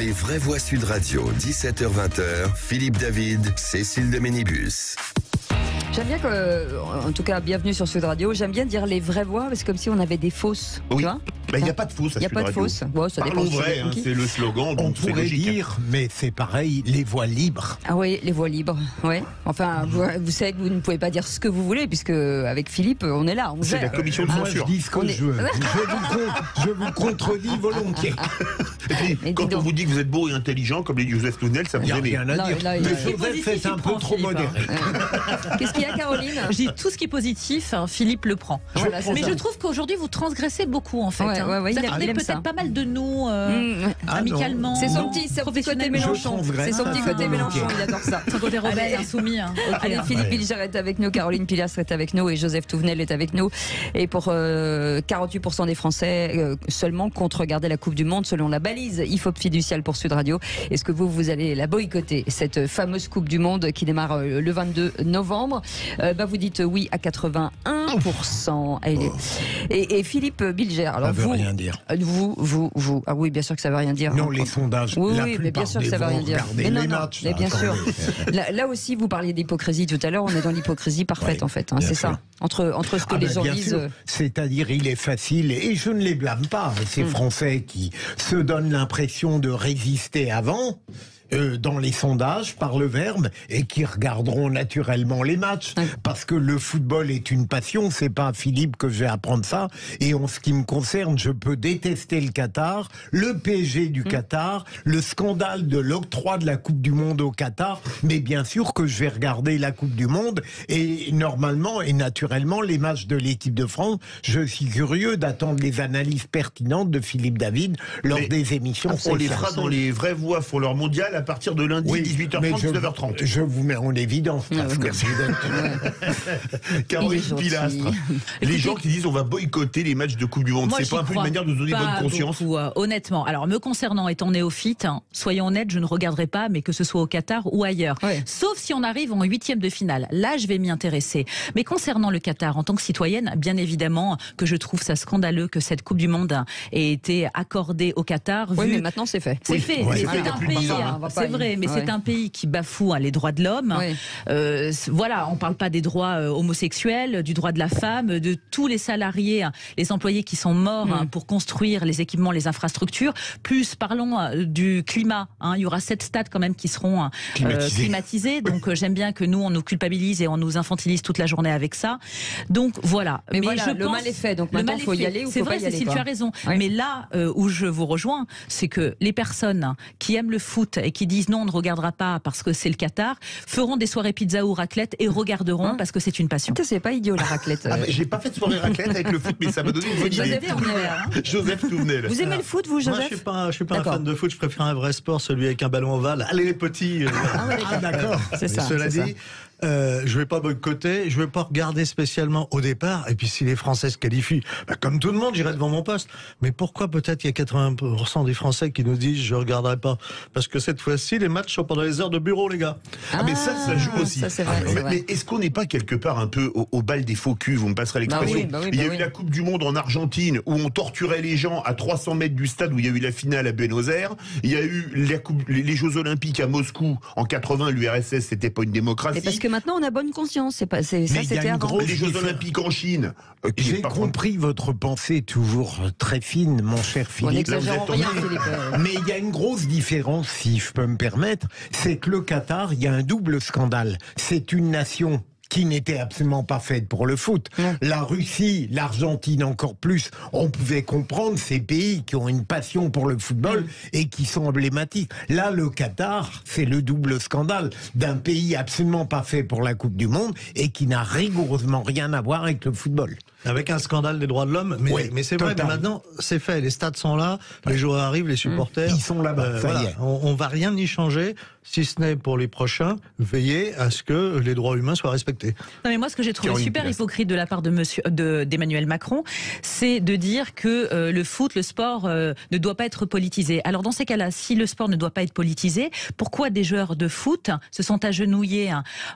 Les vraies voix Sud Radio, 17h-20h, Philippe David, Cécile de Ménibus. J'aime bien en tout cas, bienvenue sur Sud Radio. J'aime bien dire les vraies voix, parce que c'est comme si on avait des fausses. Oui. Tu vois, il n'y a pas de fausses à Il n'y a Sud pas de Radio. fausses. Bon, ça Parlons dépend vrai, c'est le slogan. On donc c'est pourrait logique. dire, mais c'est pareil, les voix libres. Ah oui, les voix libres. Ouais. Enfin, vous savez que vous ne pouvez pas dire ce que vous voulez, puisque avec Philippe, on est là. On C'est gère. la commission de Moi, je censure. dis ce que je veux. Je vous contredis volontiers. Et puis, Mais quand dis on donc. vous dit que vous êtes beau et intelligent, comme les Joseph Tounel, ça Il vous n'y a aime. rien à Là, dire. là, il y a- Mais Joseph est un peu trop modéré. Qu'est-ce qu'il y a, Caroline? Je dis tout ce qui est positif, Philippe le prend. Voilà, c'est Mais ça. je trouve qu'aujourd'hui vous transgressez beaucoup en fait. Ouais, ouais, ouais, Vous il attendez aime ça. peut-être pas mal de nous Ah, amicalement. C'est son Non. petit côté Professionnellement. Mélenchon. Je transgresse, C'est son ça, petit c'est côté volontiers. Mélenchon, il adore ça. Son côté rebelle, Allez. insoumis. Ok. Allez, Philippe Ouais. Bilger est avec nous, Caroline Pilastre est avec nous et Joseph Touvenel est avec nous. Et pour 48% des Français seulement comptent regarder la Coupe du Monde selon la balise IFOP fiduciale pour Sud Radio. Est-ce que vous allez la boycotter, cette fameuse Coupe du Monde qui démarre le 22 novembre? Vous dites oui à 81%. Et Philippe Bilger, alors Ça veut vous, rien dire. vous, ah oui, bien sûr que ça veut rien dire. Non, les sondages, Oui, la oui, mais plupart bien sûr que des ça veut vont rien dire. regarder Mais non, les non, matchs. mais bien sûr. Attendez. Là aussi, vous parliez d'hypocrisie tout à l'heure. On est dans l'hypocrisie parfaite, Oui, en fait. Hein, bien c'est sûr. ça. Entre ce que Ah les ben, gens bien disent. sûr. C'est-à-dire, il est facile, et je ne les blâme pas, ces Français qui se donnent l'impression de résister avant, dans les sondages, par le verbe, et qui regarderont naturellement les matchs, parce que le football est une passion, c'est pas à Philippe que je vais apprendre ça, et en ce qui me concerne, je peux détester le Qatar, le PSG du Qatar, le scandale de l'octroi de la Coupe du Monde au Qatar, mais bien sûr que je vais regarder la Coupe du Monde, et normalement et naturellement les matchs de l'équipe de France. Je suis curieux d'attendre les analyses pertinentes de Philippe David lors Mais des émissions. On les fera dans les vraies voix pour leur mondial à partir de lundi, Oui, 18h30, mais 19h30. Je vous mets en évidence. Parce que Merci. vous êtes- Caroline Il est gentil. Pilastre. Les gens qui disent on va boycotter les matchs de Coupe du Monde, Moi, c'est pas j'y un peu une crois manière de donner pas bonne conscience? beaucoup, honnêtement. Alors, me concernant, étant néophyte, soyons honnêtes, je ne regarderai pas, mais que ce soit au Qatar ou ailleurs. Ouais. Sauf si on arrive en 8e de finale. Là, je vais m'y intéresser. Mais concernant le Qatar, en tant que citoyenne, bien évidemment que je trouve ça scandaleux que cette Coupe du Monde ait été accordée au Qatar. Oui, vu- mais maintenant c'est fait. C'est fait, Ouais, mais c'est c'est fait, il y a un plus de pays, bizarre, hein. On va pas c'est vrai, mais ouais. c'est un pays qui bafoue les droits de l'homme. Ouais. Voilà, on parle pas des droits homosexuels, du droit de la femme, de tous les salariés, les employés qui sont morts pour construire les équipements, les infrastructures. Plus, parlons du climat. Il y aura 7 stades quand même qui seront climatisés. Donc j'aime bien que nous, on nous culpabilise et on nous infantilise toute la journée avec ça. Donc voilà. Mais voilà, je le pense- mal est fait, donc le maintenant, mal est faut y fait. aller ou C'est faut vrai, pas y aller, Cécile, quoi. tu as raison. Oui. Mais là où je vous rejoins, c'est que les personnes qui aiment le foot et qui disent non, on ne regardera pas parce que c'est le Qatar, feront des soirées pizza ou raclette et regarderont parce que c'est une passion. Putain, c'est pas idiot la raclette. Ah, j'ai pas fait de soirée raclette avec le foot, mais ça m'a donné une bonne idée. Joseph Touvenel. Joseph Touvenel. Vous aimez le foot, vous, Moi, Joseph? je suis pas un D'accord. fan de foot, je préfère un vrai sport, celui avec un ballon ovale. Allez les petits Ah, d'accord. C'est Mais ça. cela c'est dit, je vais pas boycotter, je vais pas regarder spécialement au départ. Et puis si les Français se qualifient, comme tout le monde, j'irai devant mon poste. Mais pourquoi peut-être il y a 80% des Français qui nous disent je regarderai pas? Parce que cette fois-ci, les matchs sont pendant les heures de bureau, les gars. Ah, mais ça joue aussi. Ça, c'est vrai, c'est vrai. Mais est-ce qu'on n'est pas quelque part un peu au bal des faux culs? Vous me passerez l'expression. Bah oui, Il y a bah eu oui. la Coupe du Monde en Argentine où on torturait les gens à 300 mètres du stade où il y a eu la finale à Buenos Aires. Il y a eu les Jeux Olympiques à Moscou en 80. L'URSS, c'était pas une démocratie. Et parce que maintenant on a bonne conscience, c'est pas, ça il y a c'était une avant. grosse Les Jeux différence. Olympiques en Chine. qui est J'ai pas- compris votre pensée toujours très fine, mon cher On Philippe. n'exagère vous êtes rien, tombé. Philippe. Mais il y a une grosse différence, si je peux me permettre, c'est que le Qatar, il y a un double scandale. C'est une nation qui n'était absolument pas faite pour le foot. Ouais. La Russie, l'Argentine encore plus, on pouvait comprendre ces pays qui ont une passion pour le football et qui sont emblématiques. Là, le Qatar, c'est le double scandale d'un pays absolument pas fait pour la Coupe du Monde et qui n'a rigoureusement rien à voir avec le football. Avec un scandale des droits de l'homme, mais c'est vrai, mais total. maintenant c'est fait, les stades sont là, les joueurs arrivent, les supporters, Ils sont là-bas, ça y est. on va rien y changer, si ce n'est pour les prochains, veiller à ce que les droits humains soient respectés. Non mais moi ce que j'ai trouvé Caroline super Pilastre. hypocrite de la part d'Emmanuel Macron, c'est de dire que le foot, le sport ne doit pas être politisé. Alors dans ces cas-là, si le sport ne doit pas être politisé, pourquoi des joueurs de foot se sont agenouillés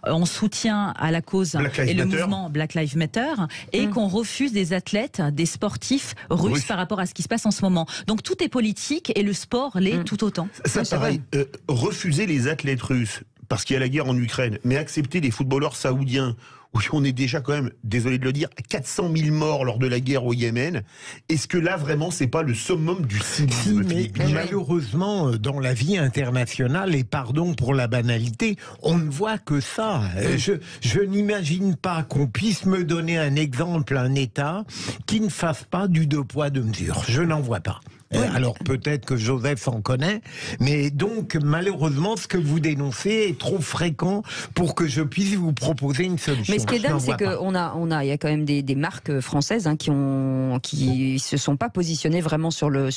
en soutien à la cause Black Lives et le Matter. mouvement Black Lives Matter et qu'on refuse des athlètes, des sportifs russes par rapport à ce qui se passe en ce moment. Donc tout est politique et le sport l'est tout autant. Ça, pareil, refuser les athlètes russes parce qu'il y a la guerre en Ukraine, mais accepter les footballeurs saoudiens, où on est déjà quand même, désolé de le dire, 400 000 morts lors de la guerre au Yémen. Est-ce que là, vraiment, c'est pas le summum du cynisme? Mais malheureusement, dans la vie internationale, et pardon pour la banalité, on ne voit que ça. Je n'imagine pas qu'on puisse me donner un exemple, un État qui ne fasse pas du deux poids, deux mesures. Je n'en vois pas. Alors peut-être que Joseph en connaît, mais donc malheureusement ce que vous dénoncez est trop fréquent pour que je puisse vous proposer une solution. Mais ce qui est dingue, c'est qu'il y a quand même des marques françaises qui se sont pas positionnées vraiment sur le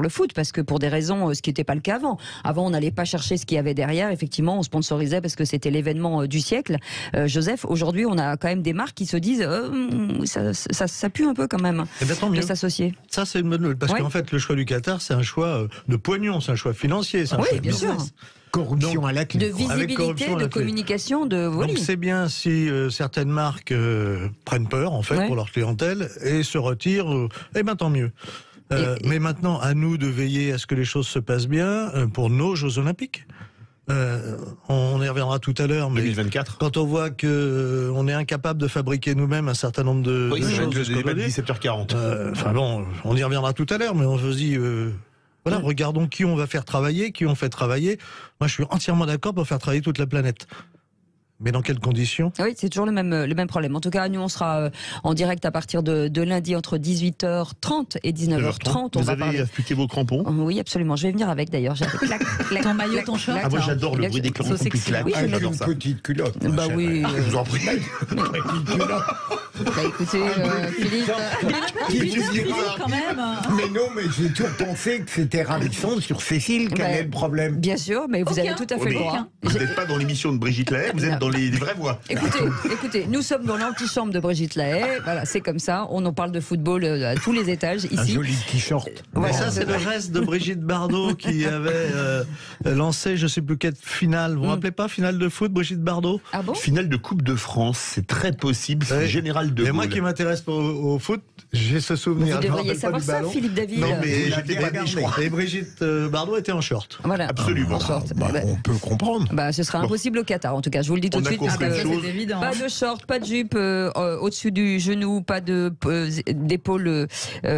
foot, parce que pour des raisons, ce qui n'était pas le cas avant. Avant, on n'allait pas chercher ce qu'il y avait derrière. Effectivement, on sponsorisait parce que c'était l'événement du siècle. Joseph, aujourd'hui, on a quand même des marques qui se disent ça pue un peu quand même de s'associer. Ça, c'est une bonne nouvelle, parce qu'en fait, le choix du Qatar, c'est un choix de pognon, c'est un choix financier, c'est un choix de business. Sûr. Corruption à la clé. De visibilité, de communication, de... Donc c'est bien si certaines marques prennent peur, en fait, pour leur clientèle, et se retirent, tant mieux. Mais maintenant, à nous de veiller à ce que les choses se passent bien pour nos Jeux Olympiques. On y reviendra tout à l'heure, mais 2024. Quand on voit que on est incapable de fabriquer nous-mêmes un certain nombre de choses, le débat de 17h40. On y reviendra tout à l'heure, mais on se dit, regardons qui on va faire travailler, qui on fait travailler. Moi, je suis entièrement d'accord pour faire travailler toute la planète. Mais dans quelles conditions? Oui, c'est toujours le même problème. En tout cas, nous, on sera en direct à partir de lundi entre 18h30 et 19h30. Vous avez affûté vos crampons? Oui, absolument. Je vais venir avec d'ailleurs. Ton maillot, ton short. Moi, j'adore le bruit des crampons qui claquent. Oui, j'adore une ça. petite culotte. Bah oui. Je vous en prie. Écoutez, Philippe. Quand même. Mais non, mais j'ai toujours pensé que c'était ravissant sur Cécile. Quel est le problème? Bien sûr, mais vous avez tout à fait le droit. Vous n'êtes pas dans l'émission de Brigitte Lahaie, vous êtes dans les vraies voix. Écoutez, nous sommes dans l'antichambre de Brigitte Lahaie. Voilà, c'est comme ça. On en parle de football à tous les étages ici. Un joli t-shirt. Mais ça, c'est le reste de Brigitte Bardot qui avait lancé, je ne sais plus quelle finale. Vous ne vous rappelez pas, finale de foot, Brigitte Bardot? Ah bon? Finale de Coupe de France, c'est très possible. C'est Général de Gaulle. Et moi qui m'intéresse pas au foot, j'ai ce souvenir. Vous devriez savoir ça, Philippe David. Non, mais j'étais pas baby, je crois. Et Brigitte Bardot était en short. Voilà. Absolument. On peut comprendre. Ce sera impossible au Qatar, en tout cas. Je vous le dis tout de suite. On a compris une chose. C'est évident. Pas de short, pas de jupe au-dessus du genou, pas d'épaules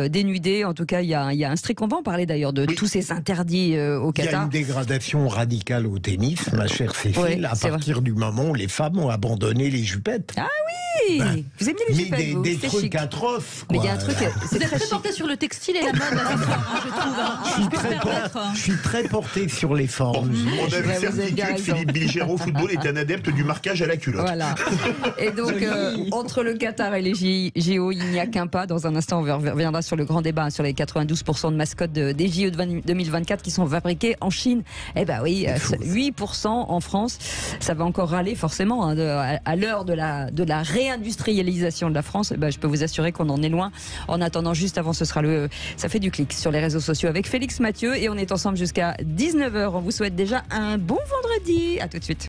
dénudées. En tout cas, il y a un strict. On va en parler d'ailleurs de tous ces interdits au Il y a Qatar. une dégradation radicale au tennis, ma chère Cécile, Ouais, à partir du moment où les femmes ont abandonné les jupettes. Ah oui, vous aimez les jupettes, vous? Des C'est trucs chic. atroces. Mais il y a un truc, c'est Vous êtes très très chic. porté sur le textile et la mode, là, ce soir, je trouve. Je suis très porté sur les formes. On a vu vous avez certitude bien que raison. Philippe Bilger au football est un adepte du marquage à la culotte. Voilà. Et donc, entre le Qatar et les JO, il n'y a qu'un pas. Dans un instant, on reviendra sur le grand débat sur les 92% de mascottes des JO de 2024 qui sont fabriquées en Chine. Eh ben oui, 8% en France. Ça va encore râler forcément à l'heure de la réindustrialisation de la France. Eh ben, je peux vous assurer qu'on en est loin. En attendant, juste avant, ça fait du clic sur les réseaux sociaux avec Félix Mathieu et on est ensemble jusqu'à 19h. On vous souhaite déjà un bon vendredi. À tout de suite.